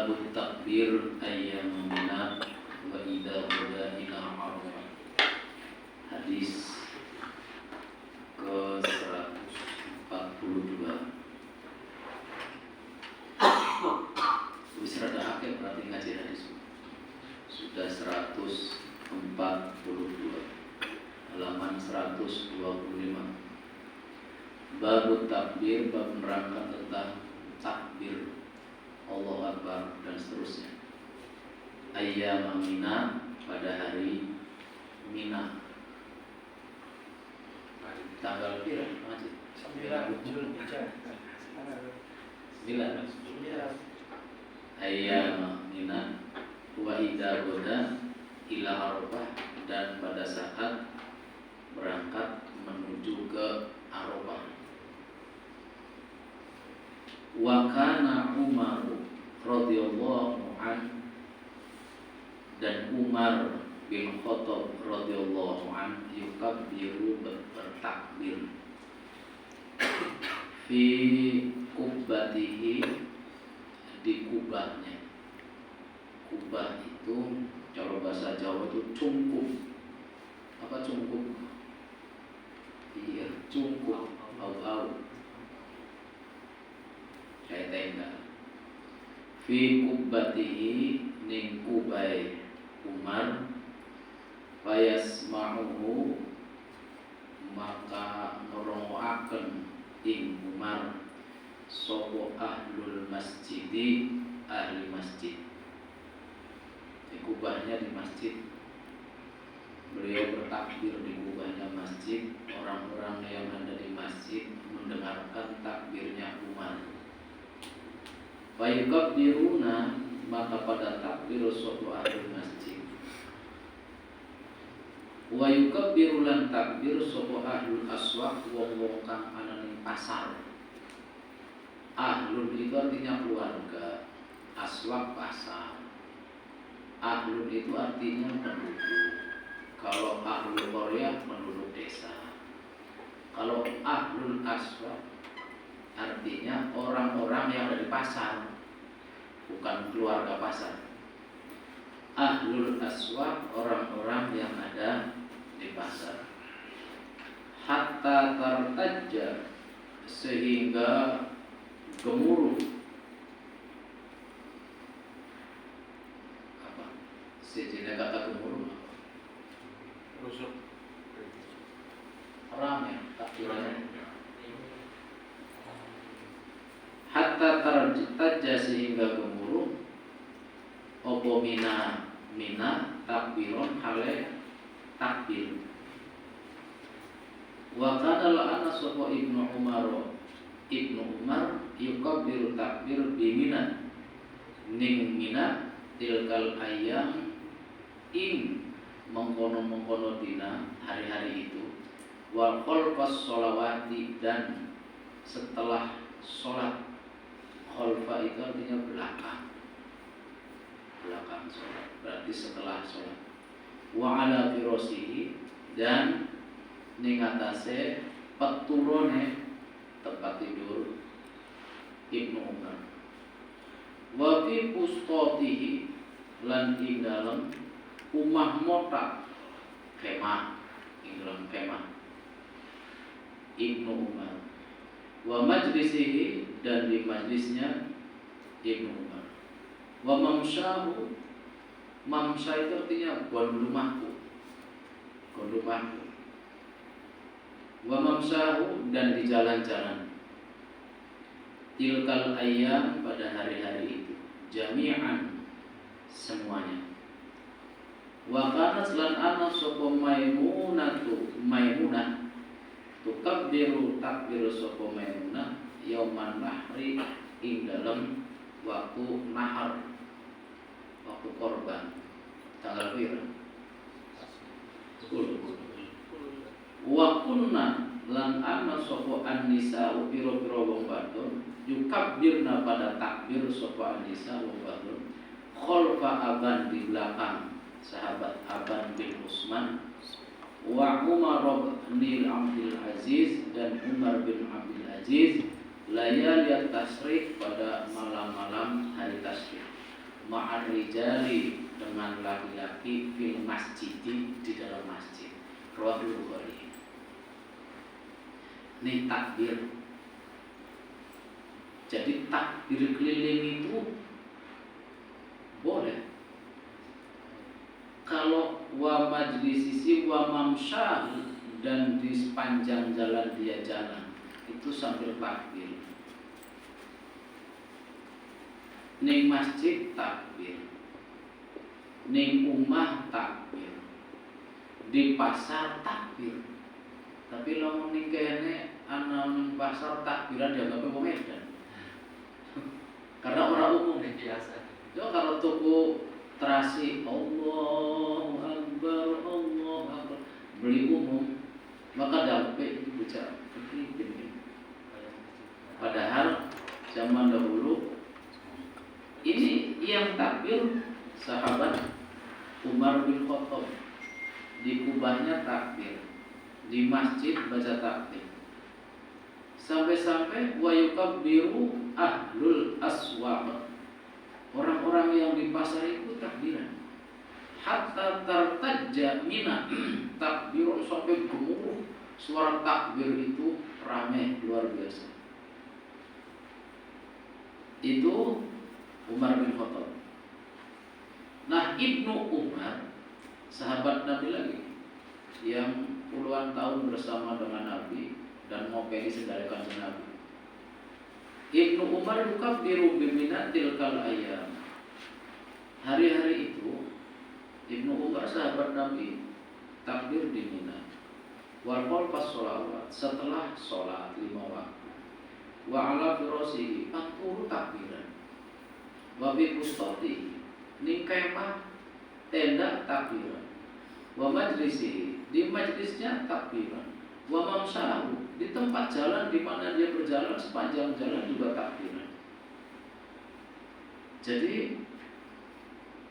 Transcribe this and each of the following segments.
Babut takbir ayyam mina wa idza huda ila arafah. Hadis ke 142. Wis rada akeh berarti ngaji hadis. Sudah 142. Halaman 125. Babut takbir, bab menerangkan tentang takbir Allahu Akbar dan seterusnya. Ayyam Mina, pada hari Mina. Tanggal berapa masjid? 9 Zulhijjah. 9. Ayyam Mina wa idza goda ila Arafah, dan pada saat berangkat menuju ke Arafah. Wa kana Umar radhiyallahu an, dan Umar bin Khattab radhiyallahu an yukabbiru, bertakbir fi kubbatihi, di kubahnya. Kubah itu kalau bahasa Jawa itu cungkup. Apa cungkup? Iya, cungkup, au kayak tenda. Fi kubbatihi, ning kubai Umar, fayasma'uhu, maka ngrungokaken ing Umar sapa ahlul masjidi, ahli masjid. Di kubahnya di masjid, beliau bertakbir di kubahnya masjid. Orang-orang yang ada di masjid mendengarkan takbirnya Umar. Fayukabbiruna, maka pada takbir sapa ahli masjid. Wa yukabbiru lan takbir sapa ahlul aswaq, wong-wong kang ana ning pasar. Ahlul itu artinya keluarga, aswaq pasar. Ahlul itu artinya penduduk. Kalau ahlul qaryah penduduk desa. Kalau ahlul aswaq artinya orang-orang yang ada di pasar, bukan keluarga pasar. Ahlul aswaq, orang-orang yang ada di pasar. Hatta tartajja, sehingga gemuruh. Apa? Sejenis kata gemuruh. Rusuk. Rame, takbirannya. Hatta tartajja, sehingga gemuruh. Opo mina takbiron, hale takbir. Wa kana la'ana sapa Ibnu Umar yukabbiru takbir bi Mina, ning Mina tilkal ayyam, ing mengkono-mengkono dina, hari-hari itu. Wa khalfas sholawati, dan setelah sholat. Khalfa itu artinya belakang sholat, berarti setelah sholat. Wa ala firasihi, dan ning atase peturone tempat tidur Ibnu Umar. Wa fi pustatihi, lan ing dalem umah mota, kemah, ing dalem kemah Ibnu Umar. Wa majlisihi, dan di majlisnya Ibnu Umar. Wa mamsyahu, mamsya itu artinya gondumahku. Wa mamsyahu, dan di jalan-jalan. Tilkal ayyam, pada hari-hari itu. Jami'an, semuanya. Wa kanat lan ana sapa Maimunah, tukabbiru takbir sapa Maimunah yauman nahri, ing dalem waktu nahar, waktu korban. Tanggal pira? 10. Wa kunna lan ana sapa an-nisa, pira-pira wong wadon, yukabbirna, pada takbir sapa an-nisa wong wadon, khalfa Aban, di belakang sahabat Aban bin Utsman. Wa Umar bin Abdul Aziz, dan Umar bin Abdul Aziz, layal tasrik, pada malam-malam hari tasrik. ma'ar rijali dengan laki-laki fil masjid di dalam masjid. Rawahul Bukhari. Ini takbir. Jadi takbir keliling itu boleh. Kalau wa majlisisi wa mamsyah dan di sepanjang jalan dia jalan itu sambil takbir. Ning masjid takbir, ning omah takbir, di pasar takbir. Tapi lamun ning kene ana ning pasar takbiran dianggap wong edan. Karena orang umum biasa. Yo kalau toko terasi Allahu Akbar, beli umum, maka dampe itu bocah begini. Padahal zaman dahulu ini yang takbir sahabat Umar bin Khattab, di kubahnya takbir, di masjid baca takbir. Sampai-sampai wa yukabbiru ahlul aswaq, orang-orang yang di pasar itu takbiran. Hatta tartajja mina takbirun, sampai gemuruh suara takbir itu ramai luar biasa. Itu Umar bin Khattab. Nah, Ibnu Umar, sahabat Nabi lagi, yang puluhan tahun bersama dengan Nabi dan ngopeni segala kanjeng Nabi. Ibnu Umar yukabbiru biminatil kal ayyam. Hari-hari itu Ibnu Umar sahabat Nabi takbir di Mina. Wal pas sholawat, setelah sholat 5 waktu. Wa ala firasihi, 40 takbiran. Wa bi pustati, ning kemah tenda takbiran. Wa majlisi, di majlisnya takbiran. Wa mamsahu, di tempat jalan di mana dia berjalan sepanjang jalan juga takbiran. Jadi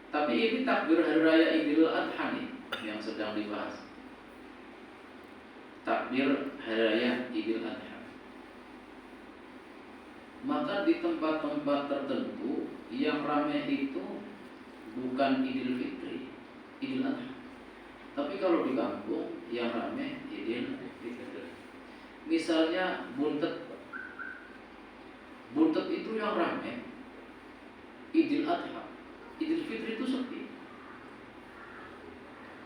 tapi ini takbir hari raya Idul Adha nih yang sedang dibahas. Takbir hari raya Idul Adha. Maka di tempat-tempat tertentu yang ramai itu bukan Idul Fitri, Idul Adha. Tapi kalau di kampung yang ramai Idul Fitri. Misalnya buntet itu yang ramai Idul Adha. Idul Fitri itu sepi.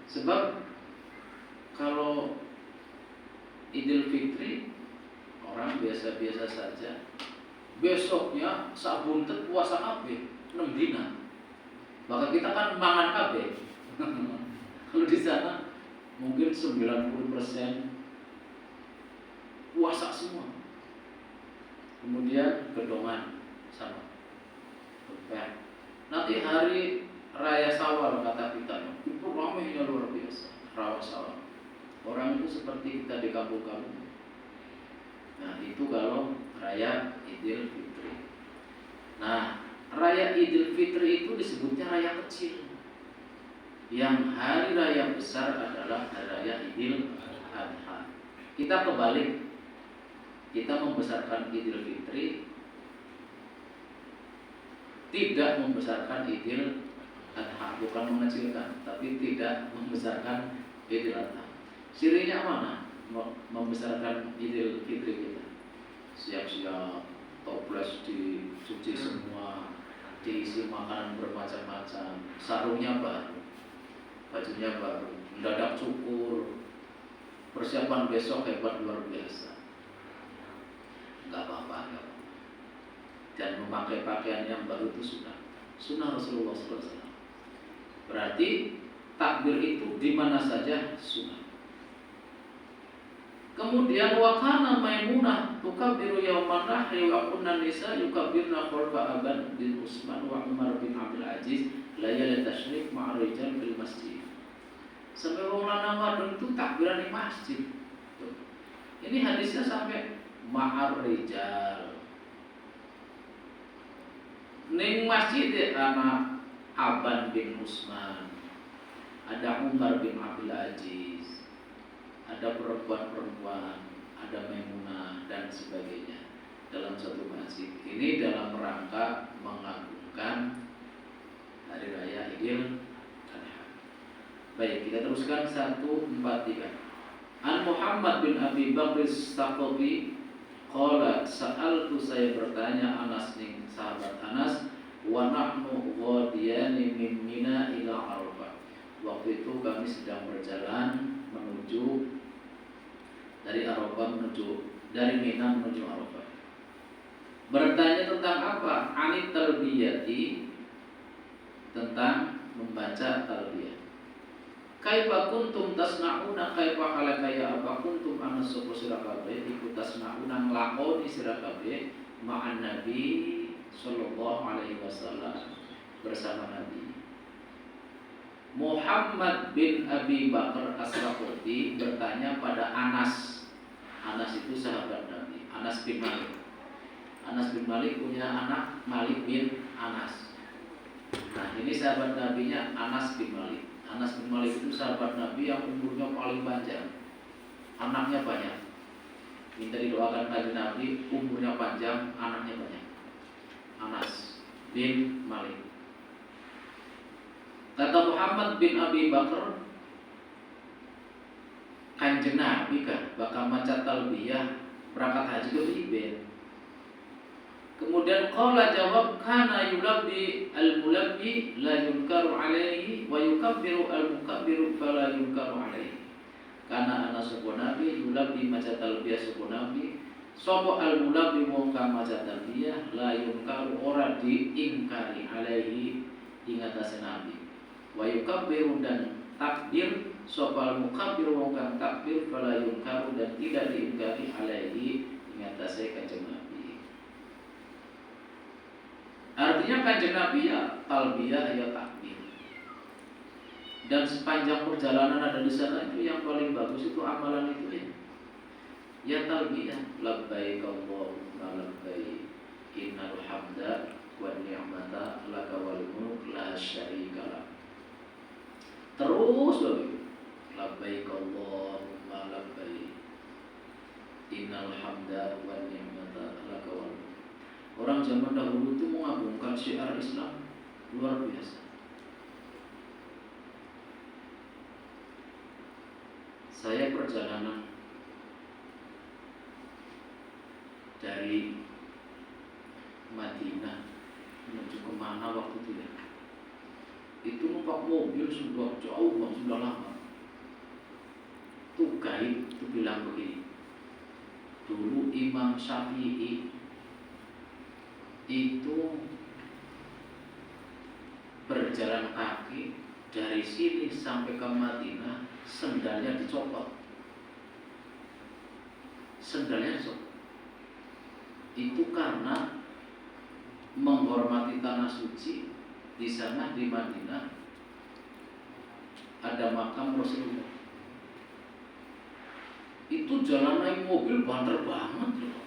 Sebab kalau Idul Fitri orang biasa-biasa saja, besoknya sak buntet puasa kabeh 6 dina. Maka kita kan mangan kabeh. Kalau di sana mungkin 90% puasa semua. Kemudian gedongan sama. Nanti hari raya Syawal kata kita, itu ramainya luar biasa. Raya Syawal. Orang itu seperti kita di kampung-kampung. Nah, itu kalau raya Idul Fitri. Nah, raya Idul Fitri itu disebutnya raya kecil. Yang hari raya besar adalah hari raya Idul Adha. Kita kebalik. Kita membesarkan Idul Fitri, tidak membesarkan Idul Adha, bukan mengecilkan, tapi tidak membesarkan Idul Adha. Cirinya mana? Membesarkan Idul Fitri kita. Siap-siap, toples dicuci semua, diisi makanan bermacam-macam, sarungnya baru, bajunya baru, mendadak cukur, persiapan besok hebat luar biasa. Enggak apa-apa. Dan memakai pakaian yang baru itu sunnah Rasulullah SAW. Berarti takbir itu di mana saja sunnah. Kemudian wakana Maimunah tukabbiru yauman nahri wa kunna nisa yukabbirna khalfa Aban bin Utsman wa Umar bin Abdul Aziz layal tasyrik ma'a rijal fil masjid. Sampai wong lanang wadon itu takbiran di masjid. Ini hadisnya sampai ma'ar rijal. Ning masjid ana Aban bin Utsman, ada Umar bin Abdul Aziz, ada perempuan-perempuan, ada Maimunah dan sebagainya dalam satu masjid. Ini dalam rangka mengagungkan hari raya Idul Adha. Baik, kita teruskan 143. An Muhammad bin Abi Bakr As-Saqafi qala sa'altu, saya bertanya Anas ning sahabat Anas, wa nahnu ghadiyani min Mina ila Arafah. Waktu itu kami sedang berjalan menuju dari Mina menuju Arafah. Bertanya tentang apa? Anit talbiyati, tentang membaca talbiyah. Kaifa kuntum tasna'una, kaifa halakaya apa kuntum ana sapa sira kabeh iku tasna'una nglakoni sira kabeh ma'an Nabi sallallahu alaihi wasallam, bersama Nabi. Muhammad bin Abi Bakar As-Saqafi bertanya pada Anas. Anas itu sahabat Nabi, Anas bin Malik. Anas bin Malik punya anak Malik bin Anas. Nah, ini sahabat Nabinya Anas bin Malik. Anas bin Malik itu sahabat Nabi yang umurnya paling panjang, anaknya banyak. Minta didoakan kanjeng Nabi umurnya panjang, anaknya banyak. Anas bin Malik. Kata Muhammad bin Abi Bakar, kanjeng Nabi kan bakal maca talbiyah berangkat haji ke Iben. Kemudian qala jawab, kana yulabbi al-mulabbi la yunkaru alaihi wa yukabbiru al-mukabbiru fala yunkaru alaihi. Karena ana sapa nabi yulabbi maca talbiyah sapa nabi, sapa al-mulabbi wong kang maca talbiyah la yunkaru ora diingkari alaihi ing atase nabi. Wa yukabbiru dan takbir sapa al-mukabbiru wong kang takbir fala yunkaru dan tidak diingkari alaihi ing atase kanjeng Nabi. Artinya kanjeng Nabi ya talbiyah ya takbir. Dan sepanjang perjalanan ada di sana itu yang paling bagus itu amalan itu ya. Ya talbiyah, labbaik Allahumma labbaik, innal hamda wan ni'mata laka wal mulk la syarika lak. Terus begitu. Labbaik Allahumma labbaik, innal hamda wan ni'mata laka wal mulk. Orang zaman dahulu itu mengagungkan syiar Islam luar biasa. Saya perjalanan dari Madinah menuju kemana waktu itu ya? Itu numpak mobil sudah jauh, sudah lama. Tuh guide itu bilang begini, dulu Imam Syafi'i itu berjalan kaki dari sini sampai ke Madinah, sendalnya dicopot. Sendalnya dicopot. Itu karena menghormati tanah suci. Di sana di Madinah ada makam Rasulullah. Itu jalan naik mobil banter banget loh.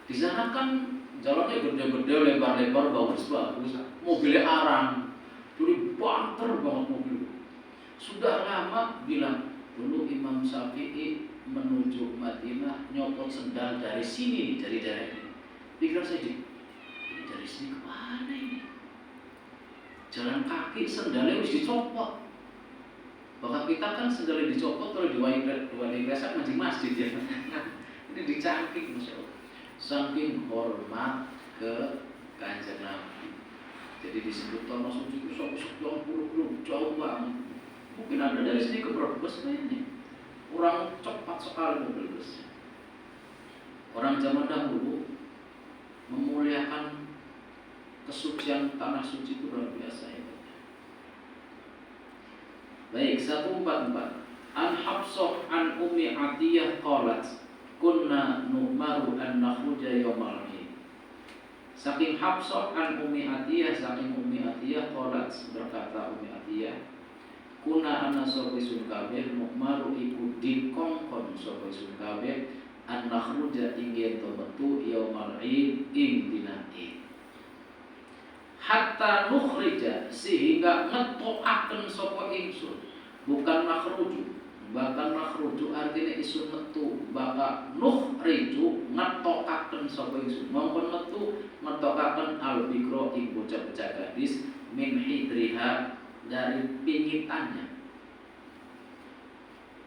Di sana kan jalannya gede-gede, lebar-lebar, bagus-bagus. Mobilnya arang, jadi banter banget mobil. Sudah lama bilang, dulu Imam Syafi'i menuju Madinah nyopot sendal dari sini, dari daerah ini. Pikir saya, ini dari sini kemana ini? Jalan kaki sendalnya harus dicopot. Bahkan kita kan sendalnya dicopot kalau diwali resak mancing masjid ya. Ini dicangking, Masya Allah. Saking hormat ke kanjeng Nabi. Jadi disebut tanah suci itu sekian puluh jauh banget. Mungkin ada dari sini ke Brebes ini. Orang cepat sekali mobil busnya. Orang zaman dahulu memuliakan kesucian tanah suci itu luar biasa ya. Baik, 144. An Hafsah an Ummi Atiyah qalat kunna nu'maru an nakhruja yaumal Eid. Saking Hafsah an Ummi Atiyah, saking Ummi Atiyah qalat, berkata Ummi Atiyah, kuna ana sapa sun kabeh nu'maru iku dikongkon sapa sun kabeh an nakhruja ingin to metu yaumal Eid ing dina Eid. Hatta nukhrija, sehingga ngetokaken sapa ingsun, bukan makhruju. Bahkan makhruju artinya isun metu, bahkan nukhriju ngetokaken sapa ingsun. Mongkon metu ngetokaken al-bikra ing bocah-bocah gadis min hidriha, dari pingitannya.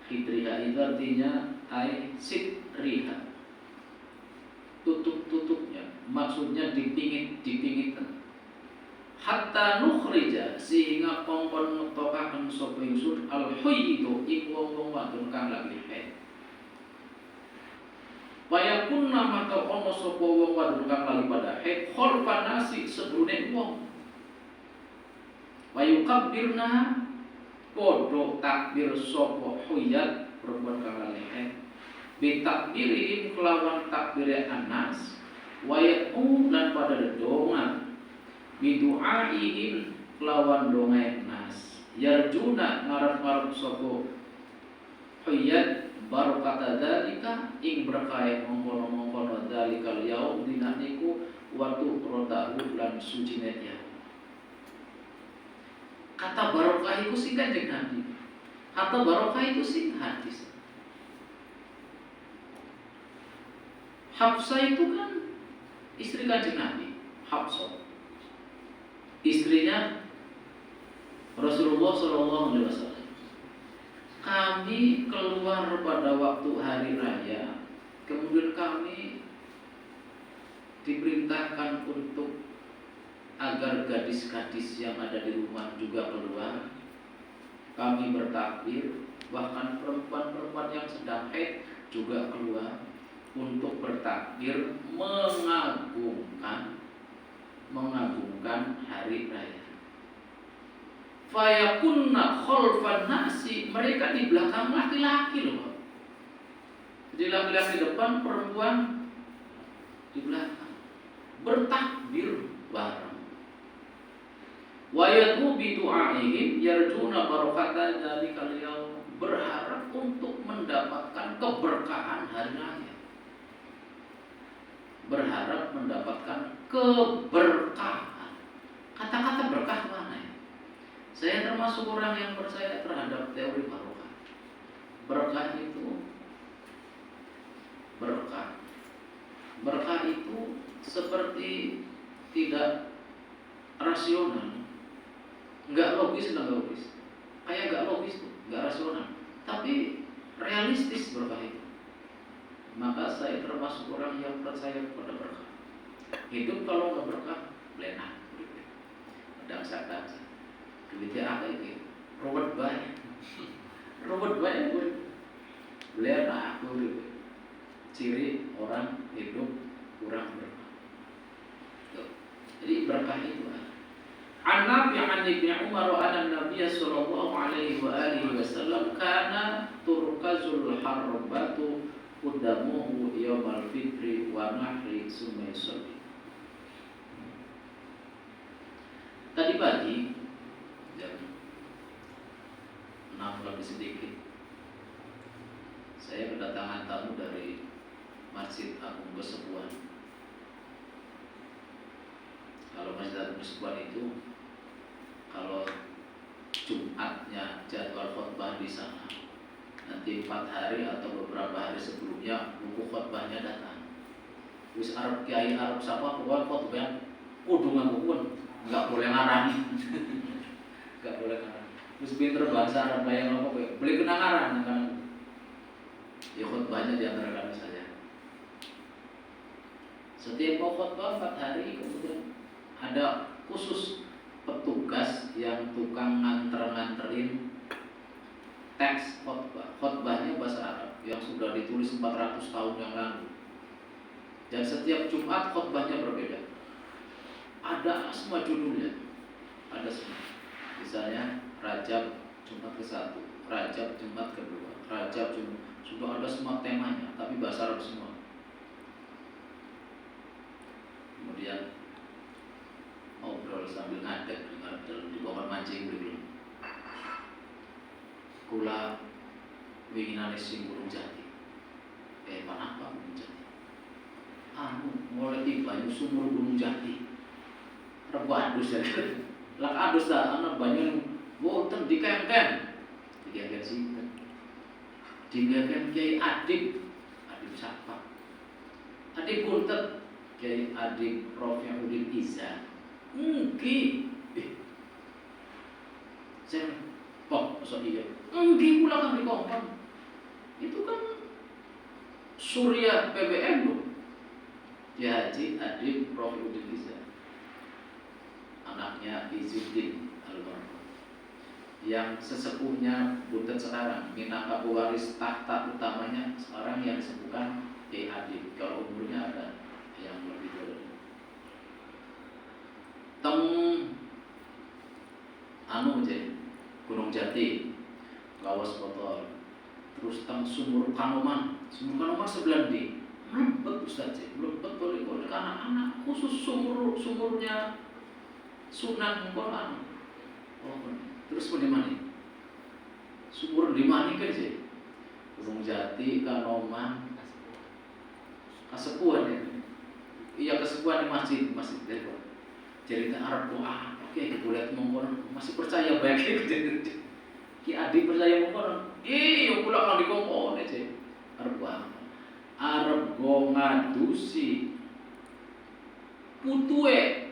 Hidriha itu artinya sitriha, tutup-tutupnya, maksudnya dipingit-dipingitkan. Hatta nukhrija, sehingga kongkon ngetokaken sapa ingsun al-huyyitu ing wong-wong wadon kang lagi haid. Wa kunna maka ono sapa wong wadon kang lagi pada haid khalfan nasi sedurunge wong. Wa yukabbirna, podo takbir sapa huyat perempuan kang lagi haid. Bitakbirihim kelawan takbire anas, wa yaqu lan pada dedonga. Bidu'aihim kelawan dongai nas, yarjuna ngarep-ngarep sapa huyat barokata dalika ing berkah mongkono-mongkono dalikal yaum dina niku watu rodahu lan sucine ya. Kata barokah itu sing Kanjeng Nabi. Kata barokah itu sing hadis. Hafsah itu kan istri Kanjeng Nabi, Hafsah. Istrinya Rasulullah SAW. Kami keluar pada waktu hari raya, kemudian kami diperintahkan untuk agar gadis-gadis yang ada di rumah juga keluar. Kami bertakbir, bahkan perempuan-perempuan yang sedang haid juga keluar untuk bertakbir mengagungkan hari raya. Fayakunna khalfan nasi, mereka di belakang laki-laki loh. Jadi laki-laki depan, perempuan di belakang, bertakbir bareng. Wa yad'u bi du'aihim yarjuna barakata dzalikal yaum, berharap untuk mendapatkan keberkahan hari raya. Berharap mendapatkan keberkahan. Kata-kata berkah mana ya? Saya termasuk orang yang percaya terhadap teori barokah. Berkah itu berkah. Berkah itu seperti tidak rasional, nggak logis, kayak nggak logis tuh, nggak rasional, tapi realistis berkah itu. Maka saya termasuk orang yang percaya kepada berkah. Hidup kalau nggak berkah, lena, dangsa-dangsa, duitnya apa itu? Robot banyak, lena, ciri orang hidup kurang berkah. Jadi berkah itu. An-Nabi an Ibnu Umar an Nabi sallallahu alaihi wa alihi wasallam kana turkazul harbatu qadamuhu yaumal fitri wa nahri summa yusalli. Tadi pagi jam 6 lebih sedikit saya kedatangan tamu dari Masjid Agung Kesepuan. Kalau Masjid Agung Kesepuan itu kalau Jumatnya jadwal khutbah di sana, nanti 4 hari atau beberapa hari sebelumnya buku khutbahnya datang. Terus Arab Kiai Arab siapa pokoknya khutbah kudu ngakuan, nggak boleh ngarang, nggak boleh ngarang. Terus pinter bahasa Arab bayang apa kayak beli kena ngarang kan? Ya khutbahnya di antara kami saja. Setiap mau khutbah 4 hari kemudian ada khusus petugas yang tukang nganterin teks khutbah. Khutbahnya bahasa Arab yang sudah ditulis 400 tahun yang lalu. Dan setiap Jumat khutbahnya berbeda. Ada semua judulnya. Ada semua. Misalnya Rajab Jumat ke-1, Rajab Jumat ke-2, Rajab Jumat, sudah ada semua temanya, tapi bahasa Arab semua. Kemudian ngobrol sambil ngadeg di bawah mancing dulu. Kula winginane sing Gunung Jati. Panapa Gunung Jati? Mulai tiba sumur Gunung Jati. Rebo adus ya. Lak adus dah ana banyu boten dikengken. Dikengken sinten? Dikengken Kiai Adik siapa? Adik Buntet, Kiai Adik Prof. Udin Iza. Mungkin Saya kok masa iya? Enggak pula kan di kompon. Itu kan Surya PBN loh. Ya Haji Adib Prof. Udin Iza, anaknya Izzuddin Al-Barakah, yang sesepuhnya butet sekarang, minangka pewaris tahta utamanya sekarang yang disebutkan Adib. Kalau umurnya ada yang lebih tua. Teng anu je Gunung Jati, Lawas Botol, terus teng Sumur Kanoman sebelah di melebet Ustaz, melebet oleh anak-anak, khusus sumurnya Sunan Quran. Oh, terus bagaimana? Sumur di mana kan sih? Gunung Jati, Kanoman, Kasepuan ya. Iya, Kasepuan di masjid deh. Cerita Arab doa, oke kita lihat mengkonon masih percaya baik gitu. Ki Adi percaya mengkonon, yang pula kalau dikongkon aja. Arab go ngadusi putue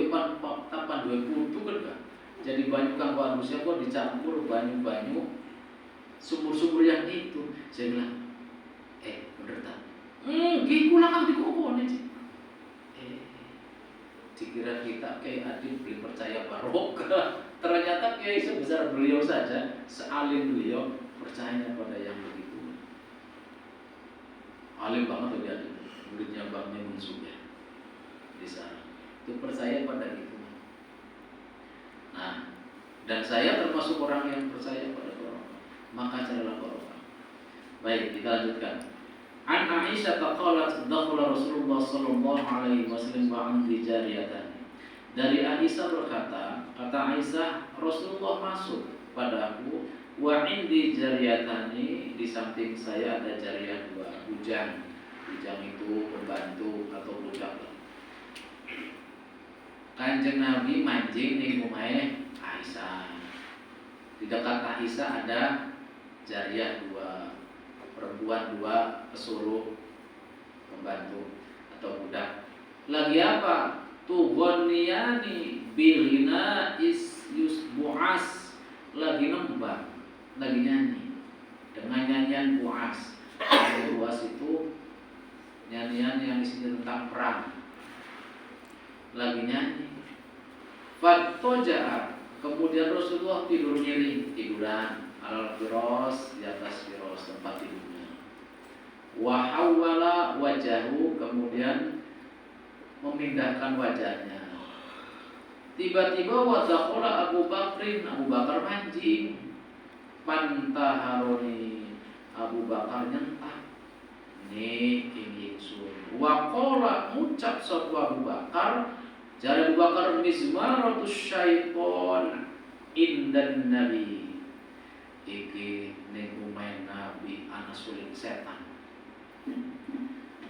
pan dua putu kan. Jadi banyak kang manusia kok dicampur banyu sumur-sumur yang itu. Saya bilang, bener tak? Gila kan dikongkon aja. Dikira kita kayak Adib belum percaya barokah. Ternyata kiai sebesar beliau saja, sealim beliau, percaya pada yang begitu. Alim banget dia, muridnya Bang Mimun Subya di sana. Itu percaya pada itu. Nah, dan saya termasuk orang yang percaya pada barokah. Maka carilah barokah. Baik, kita lanjutkan. An Aisyah qalat dakhala Rasulullah sallallahu alaihi wasallam wa andi jariyatan. Dari Aisyah berkata, kata Aisyah, Rasulullah masuk padaku wa indi jariyatani, di samping saya ada jariyah dua, bujang. Bujang itu pembantu atau budak. Kanjeng Nabi mancing ning omahe Aisyah. Di dekat Aisyah ada jariyah dua, perempuan dua, pesuruh pembantu atau budak. Lagi apa? Tughniyani bilina yusbu'as, lagi nembang, lagi nyanyi dengan nyanyian buas. Buas itu nyanyian yang isinya tentang perang. Lagi nyanyi. Fattoja'a, kemudian Rasulullah tidur miring, tiduran al-firas, di atas firas tempat tidurnya. Wa hawwala wajahu, kemudian memindahkan wajahnya. Tiba-tiba wa dakhala Abu Bakar mancing. Pantaharoni, Abu Bakar nyentak. Ni ingsun. Wa qala, ngucap sapa Abu Bakar, jare Abu Bakar, mizmaratus syaiton indan nabi. Iki ning omahe Nabi ana suling setan.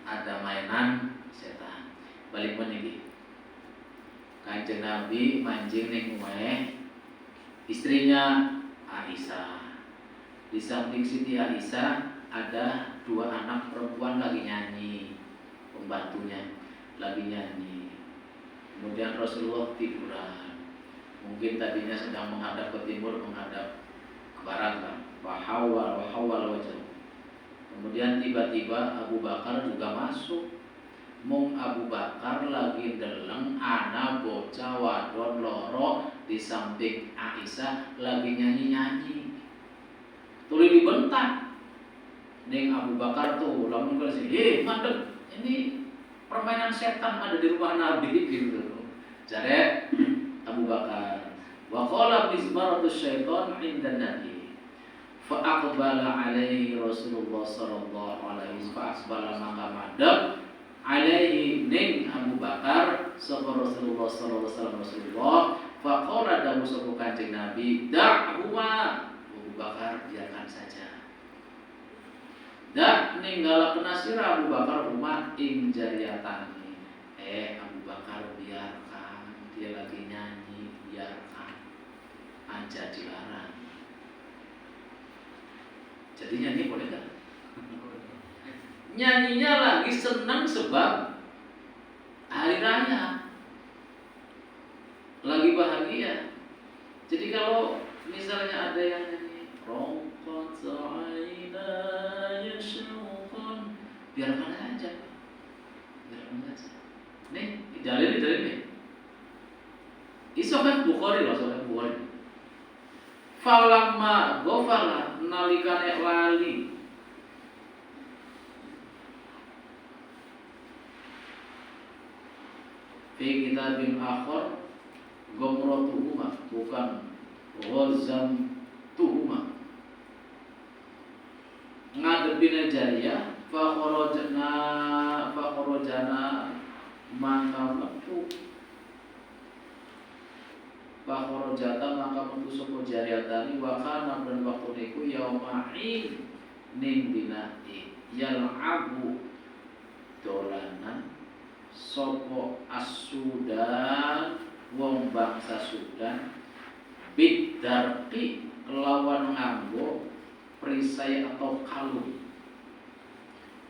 Ada mainan setan. Balik meniki. Kanjeng Nabi mancing ning omahe istrinya Aisyah. Di samping Siti Aisyah ada dua anak perempuan lagi nyanyi, pembantunya lagi nyanyi. Kemudian Rasulullah tiduran. Mungkin tadinya sedang menghadap ke timur, menghadap ke barat kan. Wahawal wajah. Kemudian tiba-tiba Abu Bakar juga masuk. Mung Abu Bakar lagi deleng ana bocah wadon loro di samping Aisyah lagi nyanyi-nyanyi. Tuli dibentak. Ning Abu Bakar tuh lamun kasih, mandek, ini permainan setan ada di rumah Nabi gitu. Jare Abu Bakar, wa qala mizmaratus syaiton indan nabi. Fa aqbala alaihi Rasulullah sallallahu alaihi wasallam, maka madhab alaihi ning Abu Bakar sapa Rasulullah sallallahu alaihi wasallam. Fa qala dawu sapa Kanjeng Nabi, da'huma, Abu Bakar biarkan saja. Dak ninggalakeun sira Abu Bakar umat ing jariyatani. Abu Bakar biarkan, dia lagi nyanyi, biarkan. Aja dilarang. Jadi nyanyi boleh enggak? Nyanyinya lagi senang sebab hari raya, lagi bahagia. biarkan aja, biarkan aja. Nih, dalil nih. Iso kan Bukhari loh, soal Bukhari. Falamma ghafala nalikane lali fi kitabin akhir gomrotuhuma bukan ghazam tuhuma ngadepin jariyah fakhrajana maka metu fakhrajata maka metu sapa jariyatani wa kana dan waktu niku yauma'in ning dinati yal'abu dolanan sapa as-Sudan wong bangsa Sudan bidarqi kelawan nganggo perisai atau kalung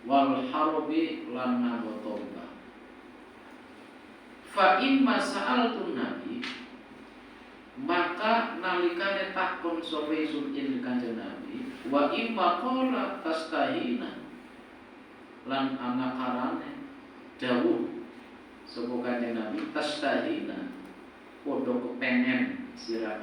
wal harbi lan nganggo tombak fa in masa'altun nabi maka nalikane takon sapa isun ing Kanjeng Nabi wa imma qala tastahina lan ana karane dawuh sapa Kanjeng Nabi tastahina padha kepengen sira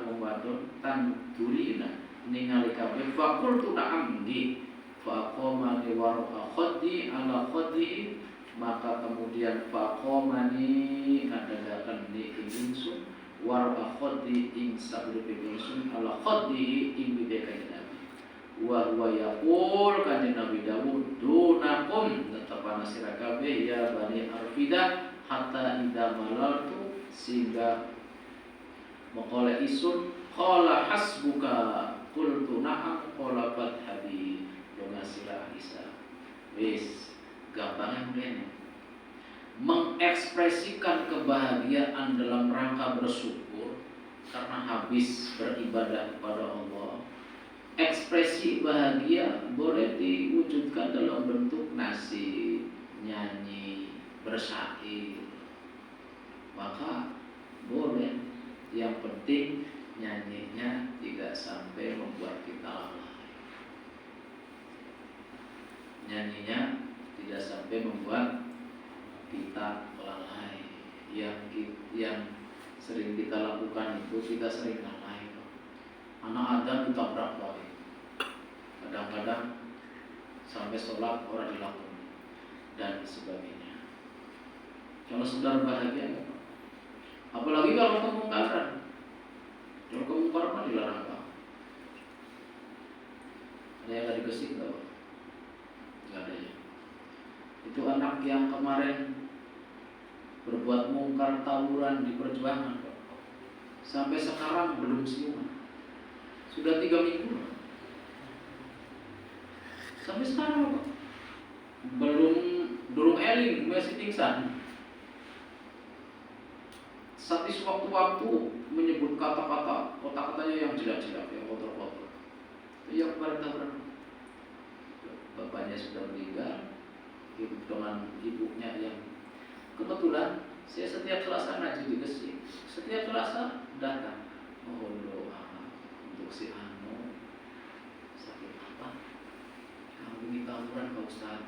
wong wadon tan durina ningali kabeh fakul tu na'am nggih faqoma li warqa khaddi ala khaddi maka kemudian faqomani kadadakan di ingsun warqa khaddi ing sabri ingsun ala khaddi ing bideka Nabi wa huwa yaqul kanjeng Nabi Dawud dunakum tetapana sira kabeh ya bani arfidah hatta idza malaltu sehingga maqala isun qala hasbuka qultu na'am qala fadhabi dengan sila Isa wis gampangnya mrene mengekspresikan kebahagiaan dalam rangka bersyukur karena habis beribadah kepada Allah. Ekspresi bahagia boleh diwujudkan dalam bentuk nasi, nyanyi, bersyair, maka boleh. Yang penting nyanyinya tidak sampai membuat kita lalai. Nyanyinya tidak sampai membuat kita lalai. Yang sering kita lakukan itu kita sering lalai. Anak Adam ditabrak lari. Kadang-kadang sampai sholat orang dilakukan dan sebagainya. Kalau saudara bahagia enggak? Apalagi kalau kemungkaran. Kalau kemungkaran mah dilarang banget. Ada yang gak dikasih tau? Gak ada ya. Itu anak yang kemarin berbuat mungkar tawuran di perjuangan sampai sekarang belum siuman. Sudah 3 minggu sampai sekarang belum eling, masih pingsan. Saat sewaktu-waktu menyebut kata-katanya yang jelek-jelek, yang kotor-kotor. Itu yang kemarin tawuran. Bapaknya sudah meninggal, hidup dengan ibunya yang kebetulan saya setiap Selasa ngaji di Gresik. Setiap Selasa datang mohon doa untuk si Ano sakit apa? Kamu ini tawuran Pak Ustaz.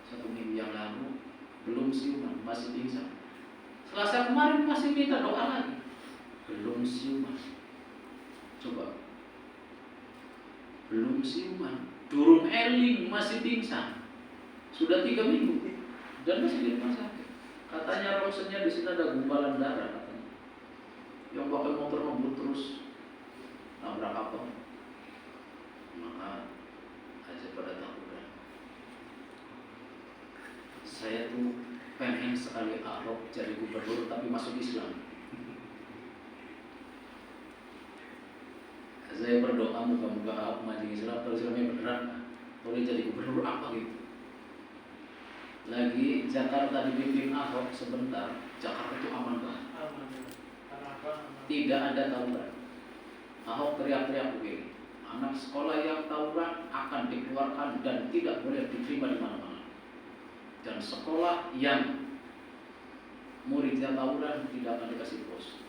1 minggu yang lalu belum siuman, masih pingsan. Selasa kemarin masih minta doa lagi, belum siuman. Coba, belum siuman, durung eling masih pingsan. Sudah 3 minggu dan masih di rumah sakit. Katanya ronsennya di sini ada gumpalan darah katanya. Yang pakai motor ngebut terus nabrak apa? Maka aja pada takutan. Saya tuh pengen sekali Ahok jadi gubernur tapi masuk Islam. Saya berdoa moga-moga Ahok maju Islam terus Islamnya beneran boleh jadi gubernur apa gitu. Lagi Jakarta dibimbing Ahok sebentar, Jakarta itu aman banget. Tidak ada tawuran. Ahok teriak-teriak begini, anak sekolah yang tawuran akan dikeluarkan dan tidak boleh diterima di mana-mana. Dan sekolah yang muridnya tawuran tidak akan dikasih bos.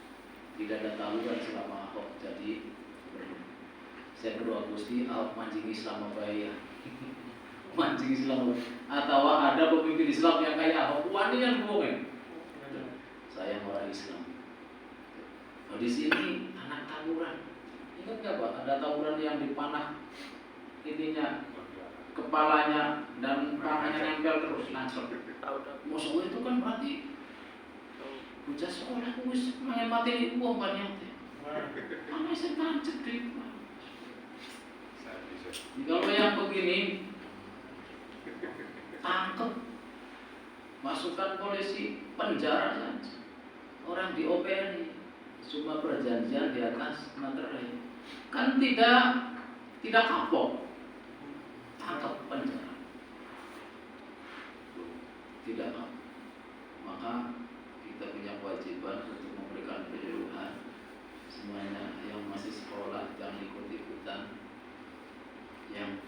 Tidak ada tawuran selama Ahok jadi gubernur. Saya berdoa Gusti Ahok mancing Islam apa ya? mancing Islam, atau ada pemimpin Islam yang kayak Ahok, wani yang ngomongin, saya orang Islam. Oh, di sini anak tawuran, ingat nggak Pak? Ada tawuran yang dipanah ininya kepalanya dan tangannya nempel terus langsung. Musuh itu kan berarti bocah sekolah wis main mati uang banyak teh. Apa sih tancep di? Kalau yang begini tangkep, masukkan polisi, penjara saja. Orang di OPN cuma perjanjian di atas materai, kan tidak kapok, tangkap penjara, tidak kapok. Maka kita punya kewajiban untuk memberikan penyuluhan semuanya. Yang masih sekolah jangan ikut-ikutan, yang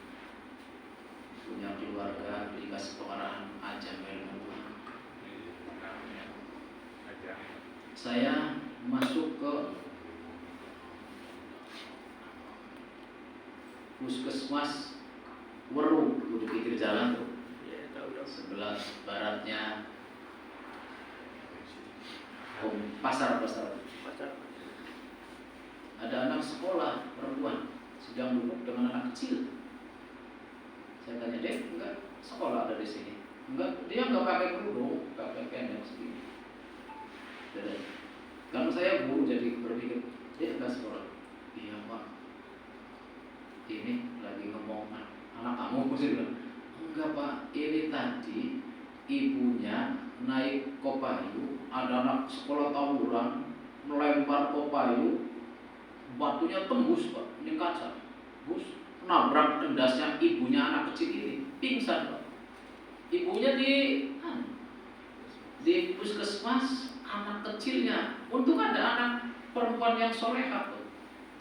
punya keluarga dikasih pengarahan aja ilmu. Saya masuk ke puskesmas Weru di pinggir jalan tuh, sebelah baratnya pasar. Ada anak sekolah perempuan sedang duduk dengan anak kecil. Saya tanya, Dek, enggak sekolah ada di sini? Enggak, dia enggak pakai kerudung, pakai pendek segini. Kalau saya guru jadi berpikir, dia enggak sekolah. Iya Pak, ini lagi ngomong anak kamu, saya bilang, enggak Pak, ini tadi ibunya naik Kopayu, ada anak sekolah tawuran melempar Kopayu, batunya tembus Pak, ini kaca, bus nabrak endasnya ibunya anak kecil ini, pingsan Pak. Ibunya di puskesmas, anak kecilnya, untung ada anak perempuan yang soleha tuh,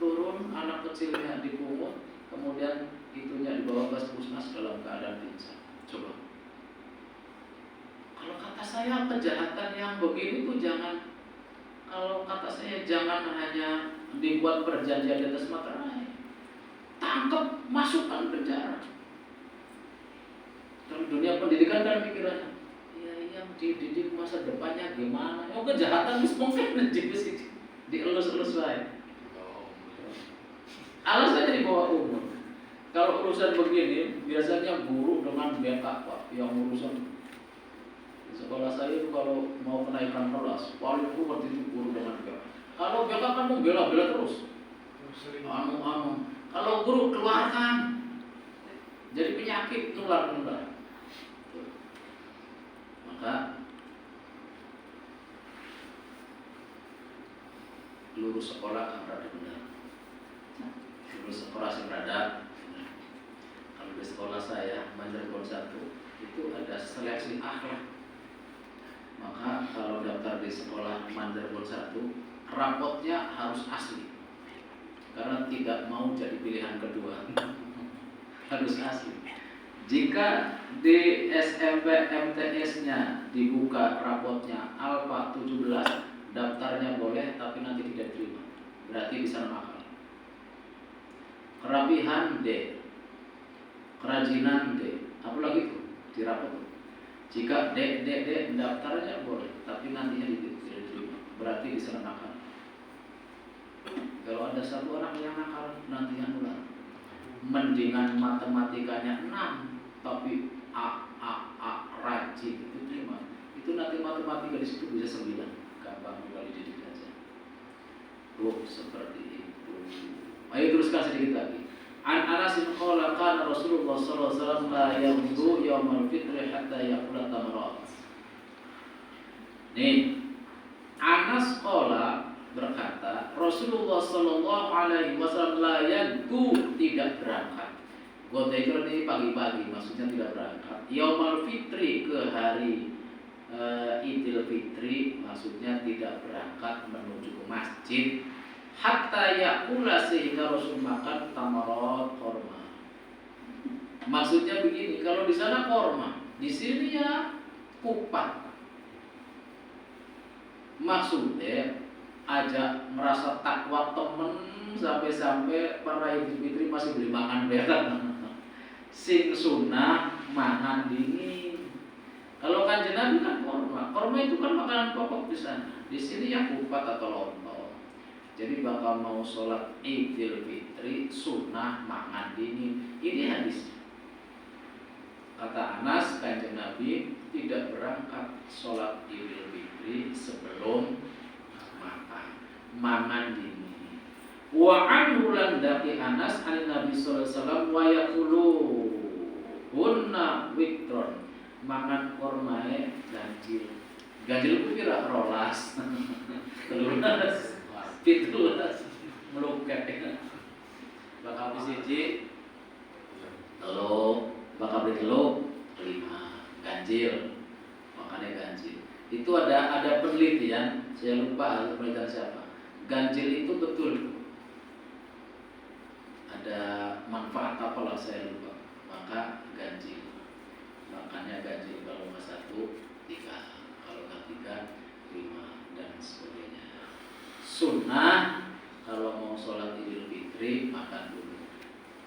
turun anak kecilnya dipungut, kemudian itunya dibawa ke puskesmas dalam keadaan pingsan. Coba, kalau kata saya kejahatan yang begini tuh jangan, kalau kata saya jangan hanya dibuat perjanjian di atas materai, tangkap, masukkan penjara. Dalam dunia pendidikan kan pikirannya, ya yang dididik masa depannya gimana? Oh kejahatan mungkin dielus-elus lain. Alasannya di bawah umur. Kalau urusan begini biasanya guru dengan BK Pak yang urusan. Di sekolah saya itu kalau mau kenaikan kelas, paling kuat itu guru dengan BK. Kalau BK kan membela-bela terus. Kalau guru keluarkan, jadi penyakit nular. Maka lurus sekolah kan berada benar. Lurus sekolah sih berada. Kalau di sekolah saya Manjarbon 1 itu ada seleksi akhlak. Maka kalau daftar di sekolah Manjarbon 1, rapotnya harus asli. Karena tidak mau jadi pilihan kedua. Harus asli. Jika di SMP MTS-nya dibuka rapotnya Alfa 17, daftarnya boleh tapi nanti tidak terima. Berarti bisa nakal. Kerapihan D, kerajinan D, apalagi itu di rapot. Jika D daftarnya boleh tapi nantinya tidak terima. Berarti bisa nakal. Kalau ada satu orang yang nakal nantinya nular. Mendingan matematikanya 6 tapi A rajin itu terima. Itu nanti matematika di situ bisa 9. Gampang juga dididik aja. Oh, seperti itu. Ayo teruskan sedikit lagi. An Anas bin qala kana Rasulullah sallallahu alaihi wasallam la yamdu yaumal fitri hatta yaqula tamarat. Nih, Anas qala berkata, Rasulullah sallallahu alaihi wasallam la yamdu, tidak berangkat. Goteker ini pagi-pagi, maksudnya tidak berangkat. Yaumal fitri, ke hari Idul Fitri, maksudnya tidak berangkat menuju ke masjid. Hatta yakula, sehingga Rasul makan tamarat korma. Maksudnya begini, kalau di sana korma, di sini ya kupat. Maksudnya ajak merasa takwa temen sampai-sampai para Idul Fitri masih beli makan berat. Sing sunnah mangan dingin. Kalau Kanjeng Nabi kan korma itu kan makanan pokok di sana. Di sini ya kupat atau lontong. Jadi bakal mau sholat Idul Fitri sunnah mangan dingin. Ini hadis. Kata Anas, Kanjeng Nabi tidak berangkat sholat Idul Fitri sebelum mangan dingin. Wa anhu lan daqi Anas an Nabi sallallahu alaihi wasallam wa yaqulu hunna witron mangan kormae ganjil. Ganjil ku kira rolas. Telulas. Pitulas melukek. Bakal siji telu, bakal beli telu 5 ganjil. Makanya ganjil. Itu ada penelitian, saya lupa penelitian siapa. Ganjil itu betul ada manfaat apa lah saya lupa. Maka ganjil. Makanya ganjil kalau nggak 1, 3, kalau nggak 3, 5 dan sebagainya. Sunnah kalau mau sholat Idul Fitri makan dulu.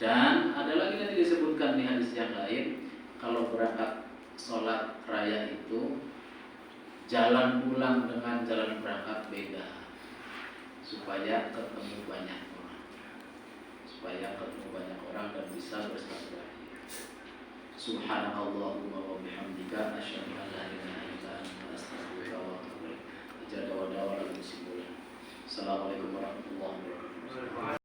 Dan ada lagi nanti disebutkan di hadis yang lain, kalau berangkat sholat raya itu jalan pulang dengan jalan berangkat beda, supaya ketemu banyak orang dan bisa bersilaturahmi. Subhanallahumma wa bihamdika asyhadu an la ilaha illa anta astaghfiruka wa atubu ilaik. Assalamualaikum warahmatullahi wabarakatuh.